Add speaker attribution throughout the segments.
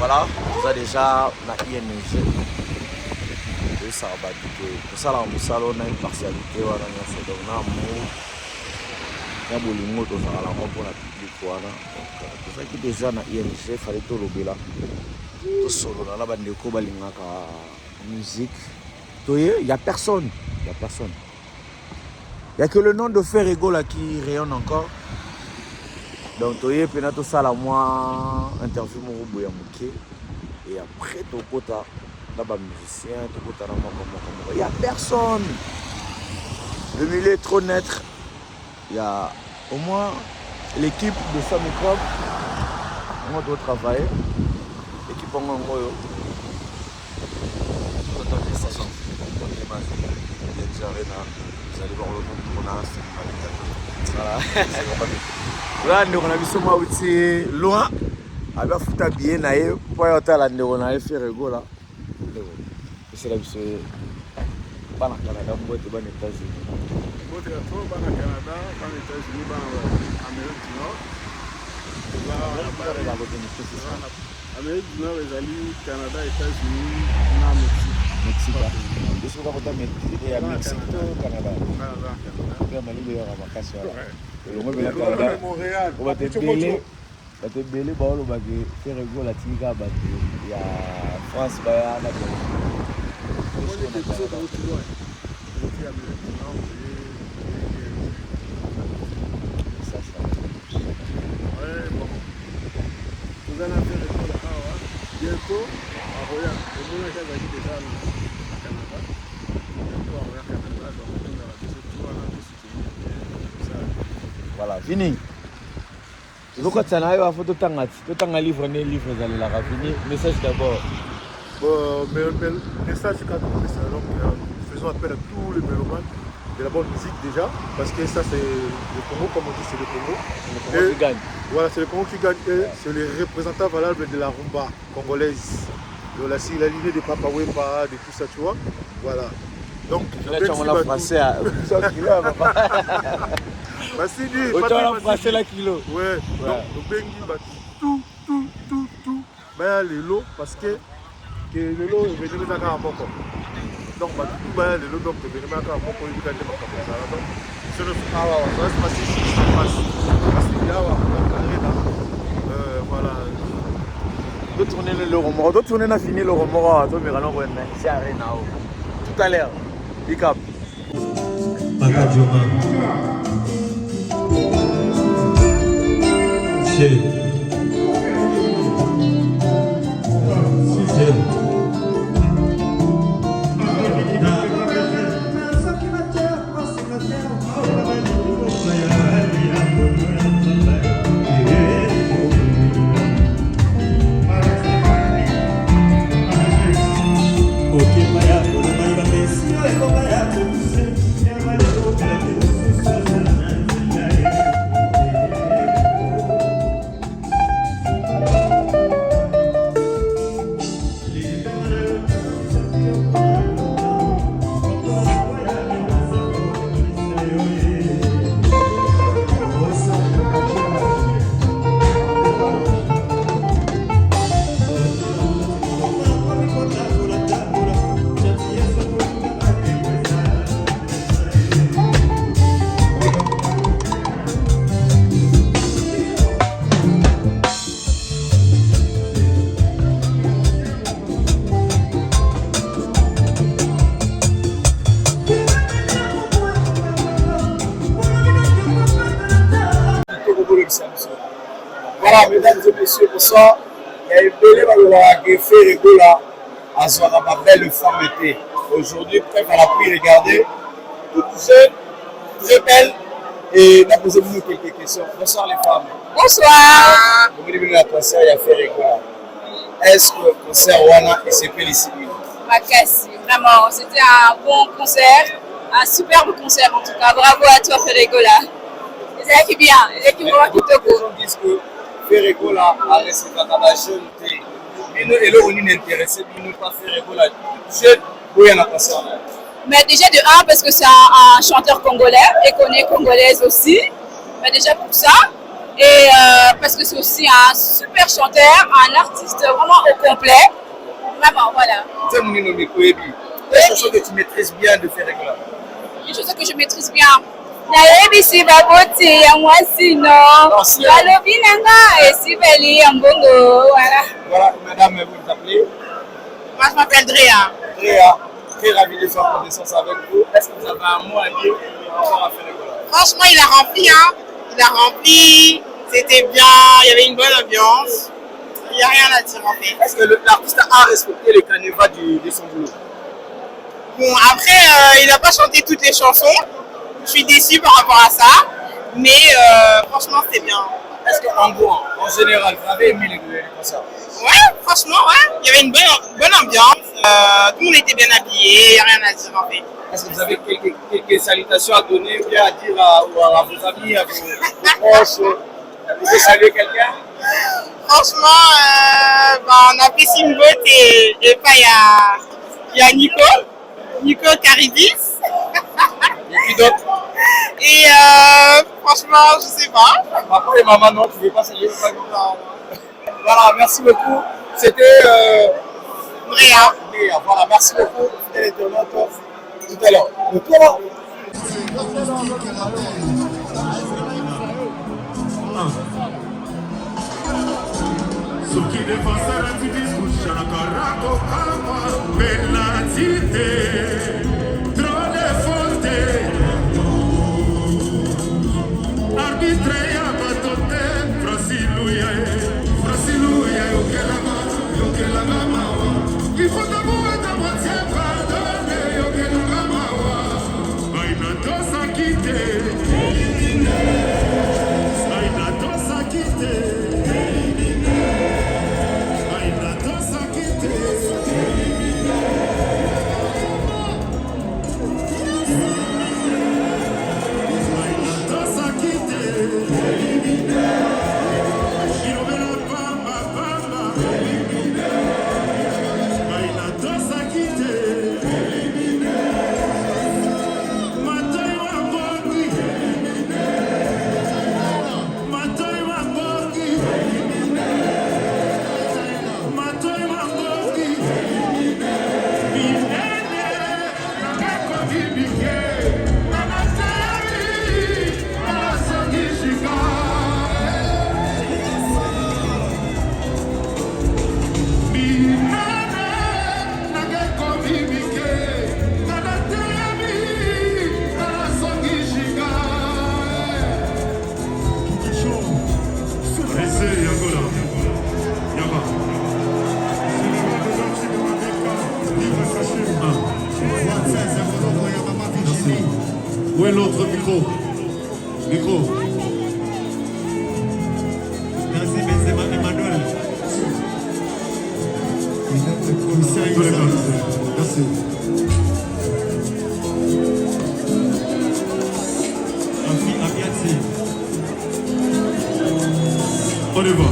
Speaker 1: Voilà, vous avez déjà la ING. Ça va pour ça, on a une partialité. Donc, on a un mot. Il y a beaucoup de choses pour la public. Donc, pour ça qui déjà na ING, il fallait tout le là. Tout solo là, la musique. Il n'y a personne. Il n'y a personne. Il n'y a que le nom de Ferrego là qui rayonne encore. Donc, tu es tout ça là, moi, interview mon Boya Mouké. Et après, tu as là-bas musicien, il n'y a personne. Le milieu est trop net. Il y a au moins l'équipe de Samicrob. On doit travailler. L'équipe en Angoyo. Vous allez voir le monde qu'on a. Voilà. Là, on a vu ce mois aussi loin. Avec Fouta bien naïe. Pour y aller, on a fait Ferrego là. C'est la vie. Pas au Canada, mais aux États-Unis.
Speaker 2: Au Canada, aux États-Unis, en Amérique du Nord. Amérique du Nord, les alliés Canada, États-Unis,
Speaker 1: Mexique. Je suis au Mexique et à Mexique au Canada. Je suis meilleur à vacances. Le
Speaker 2: Montréal.
Speaker 1: On va te belé. On va te belé. On va faire un gros latin. Il y a France, il y a la
Speaker 2: vous allez faire le tour bientôt à Roya. Et vous allez déjà au Canada. Bientôt à Roya, Canada. Donc on va faire tout.
Speaker 1: Voilà, fini. Donc quand tu as un photo, tu as un livre, fini. Message d'abord.
Speaker 2: Message quand donc faisons appel à tous les mélomanes de la bonne musique déjà, parce que ça c'est le Congo, comme on dit, c'est le Congo.
Speaker 1: Le Congo qui gagne.
Speaker 2: Voilà, c'est le Congo qui gagne et c'est les représentants valables de la rumba congolaise. De la lignée de Papa Wemba, de tout ça, tu vois. Voilà. Donc,
Speaker 1: là, tu as un français à
Speaker 2: bah si, dis,
Speaker 1: autant français la kilo.
Speaker 2: Ouais, donc le bengi, bah tout. Bah les lots, parce que les lots, ils viennent à Moko. Donc, bah tout, bah les lots, donc ils viennent à Moko, ils viennent à Moko. Donc, c'est le Fukawa, ça va se passer ici, ça se passe. Parce qu'il y a voilà.
Speaker 1: D'autres tourner le remords, d'autres tourner n'a fini le remords, toi, mais alors, c'est Arena. Tout à l'heure, pick up. Voilà, mesdames et messieurs, bonsoir. Il y a une belle Ferrego là, à ma belle femme était. Aujourd'hui, peut-être à la pluie, regardez, toute jeune, très belle. Et là, posez-vous quelques questions. Bonsoir les femmes.
Speaker 3: Bonsoir.
Speaker 1: Vous venez de la concert, il y a Ferrego là. Est-ce que le concert Wana est ici?
Speaker 3: Makassi, vraiment, c'était un bon concert, un superbe concert en tout cas. Bravo à toi Ferrego là. Les équipes bien, les équipes vraiment qui te
Speaker 1: Les gens disent que Ferrego là a reçu la jeune et là on est intéressé, il ne pas Ferrego là. Jeune, où il y a un concert là.
Speaker 3: Mais déjà de un, parce que c'est un chanteur congolais et qu'on est congolaise aussi. Mais déjà pour ça. Et parce que c'est aussi un super chanteur, un artiste vraiment au complet. Vraiment, voilà.
Speaker 4: C'est mon nommé Koebi. Les chansons que tu maîtrises bien de Ferregola.
Speaker 3: Les chansons que je maîtrise bien. Nayebi si baboti ya mwasi no. Balobi nanga et si beli ya mbongo. Voilà.
Speaker 4: Voilà, madame, vous vous appelez?
Speaker 3: Moi, je m'appelle Drea.
Speaker 4: Drea, très ravi de faire connaissance avec vous. Est-ce que vous avez un mot à dire par rapport à Ferregola?
Speaker 5: Franchement, il a rempli, hein. Il a rempli, c'était bien, il y avait une bonne ambiance. Il n'y a rien à dire en fait.
Speaker 4: Est-ce que l'artiste a respecté le canevas de son boulot?
Speaker 5: Bon, après, il n'a pas chanté toutes les chansons. Je suis déçue par rapport à ça. Mais franchement, c'était bien.
Speaker 4: Est-ce qu'en gros, en général, vous avez aimé les concerts?
Speaker 5: Ouais, franchement, ouais. Il y avait une bonne ambiance. Tout le monde était bien habillé, il n'y a rien à dire en fait.
Speaker 4: Est-ce que vous avez quelques salutations à donner ou bien à dire à vos amis, à vos proches? Vous pouvez saluer quelqu'un?
Speaker 5: Franchement, on apprécie Mbot et pas il y a Nico Caribis.
Speaker 4: Et puis d'autres?
Speaker 5: Et franchement, je sais pas.
Speaker 4: Papa et maman, non, tu ne veux pas saluer? Voilà, merci beaucoup. C'était
Speaker 5: Bréa.
Speaker 4: Voilà, merci beaucoup. C'était l'internaute tout à l'heure. Le tour.
Speaker 6: Suki de passare ti discuscia la carraco capa per la zite trone forte arbitrea batote frasiluya yo che la mama il foto buona motia pardone yo che la mama vai na tosa kite sai na tosa kite. Où est l'autre micro?
Speaker 7: Merci Benzema Emmanuel.
Speaker 6: Merci. On y va.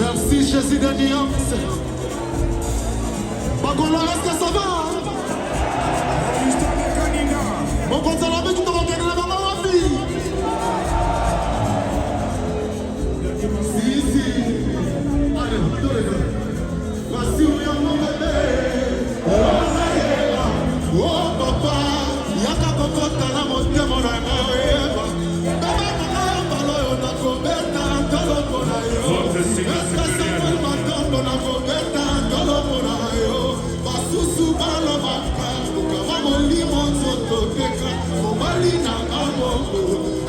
Speaker 7: Merci Jésus de Niance. Bagolo, est-ce que ça va? Mon compte à la main, tu te regardes la maman, ma fille. Si. Allez, tous les deux. Voici où y'a mon bébé. Oh papa, yaka kokota na motemo na ngai. Baba kaka balo na kobeta tolo na yo. Esa matombo na kobeta tolo na yo. Basusu balo baka, ukama molimo nzoto peka. Mobali na ngamboko,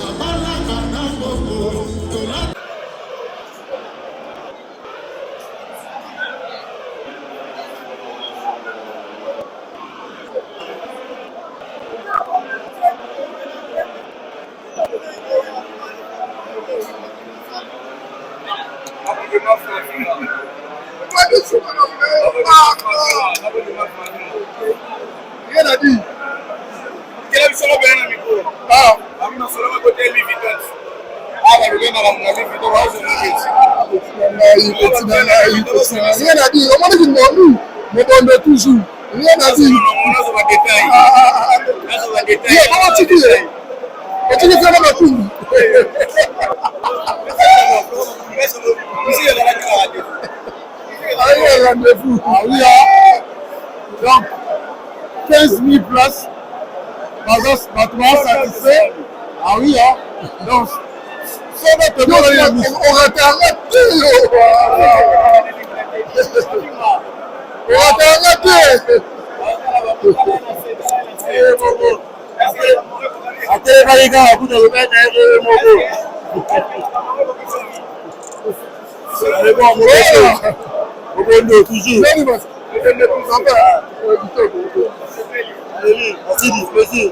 Speaker 7: abala na ngamboko. Tola
Speaker 2: Rien à dire.
Speaker 4: Quel est le solo bien le micro?
Speaker 2: Ah,
Speaker 4: Amina solo à côté Louis Vuitton. Ah, bah le gars dans la Louis Vuitton, va se lever.
Speaker 2: rien à dire. On m'a dit que nous, mais on est toujours. Rien à dire.
Speaker 4: Là, ça va détail. Là, ça va détail.
Speaker 2: Yeah, comment tu dis? Et tu dis que c'est ma cour.
Speaker 4: Ici, il y a la radio.
Speaker 2: Ah oui, rendez-vous. Ah oui, hein. Donc, 15 000 places. Maintenant, satisfait. Ah oui, hein. Donc, ça va te donner on va t'arrêter. On va t'arrêter. Après, les gars, vous devez mettre un mogo. C'est bon, mogo, toujours. Merci.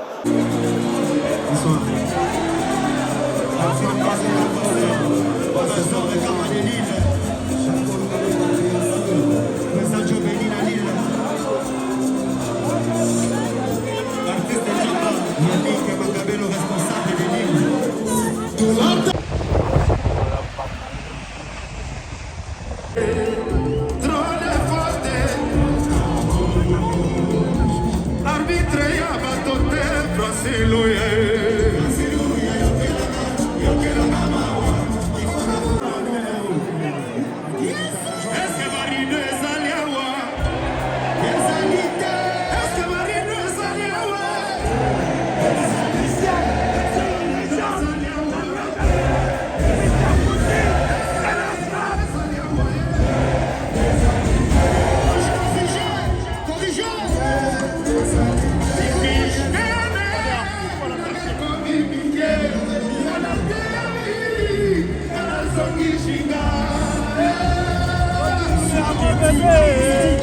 Speaker 7: Bébé